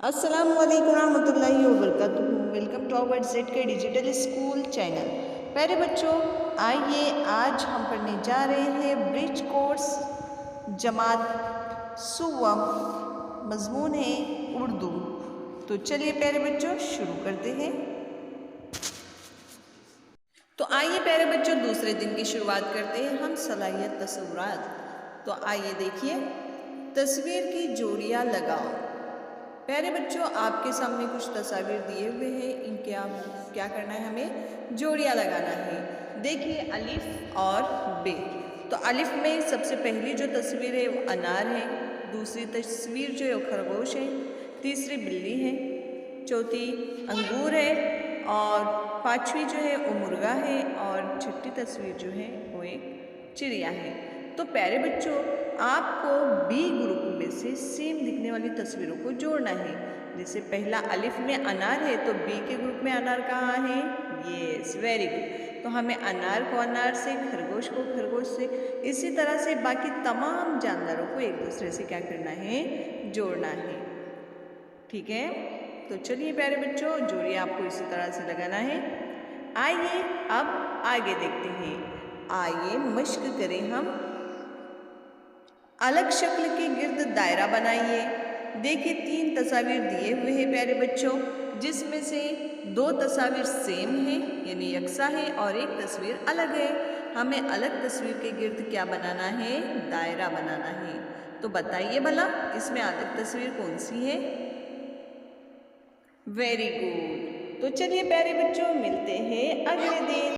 अस्सलाम वालेकुम रहमतुल्लाहि व बरकातुहू। वेलकम टू आवर जेड के डिजिटल स्कूल चैनल। प्यारे बच्चों, आइए आज हम पढ़ने जा रहे हैं ब्रिज कोर्स जमात सुवम, मजमून है उर्दू। तो चलिए प्यारे बच्चों शुरू करते हैं। तो आइए प्यारे बच्चों दूसरे दिन की शुरुआत करते हैं हम सलाहियत तस्वुरात। तो आइए देखिए, तस्वीर की जोड़ियाँ लगाओ। प्यारे बच्चों, आपके सामने कुछ तस्वीर दिए हुए हैं, इनके आप क्या करना है, हमें जोड़ियाँ लगाना है। देखिए अलिफ और बे। तो अलिफ में सबसे पहली जो तस्वीर है वो अनार है, दूसरी तस्वीर जो है वो खरगोश है, तीसरी बिल्ली है, चौथी अंगूर है और पांचवी जो है वो मुर्गा है और छठी तस्वीर जो है वो एक चिड़िया है। तो प्यारे बच्चों, आपको बी ग्रुप में से सेम दिखने वाली तस्वीरों को जोड़ना है। जैसे पहला अलिफ में अनार है तो बी के ग्रुप में अनार कहाँ है? Yes, very good. तो हमें अनार को अनार से, खरगोश को खरगोश से, इसी तरह से बाकी तमाम जानवरों को एक दूसरे से क्या करना है? जोड़ना है। ठीक है, तो चलिए प्यारे बच्चों, जोड़िए आपको इसी तरह से लगाना है। आइए अब आगे देखते हैं। आइए मश्क करें हम। अलग शक्ल के गिर्द दायरा बनाइए। देखिए 3 तस्वीर दिए हुए हैं प्यारे बच्चों, जिसमें से 2 तस्वीर सेम है यानी यकसा है और एक तस्वीर अलग है। हमें अलग तस्वीर के गिर्द क्या बनाना है? दायरा बनाना है। तो बताइए भला इसमें अलग तस्वीर कौन सी है? Very good. तो चलिए प्यारे बच्चों, मिलते हैं अगले दिन।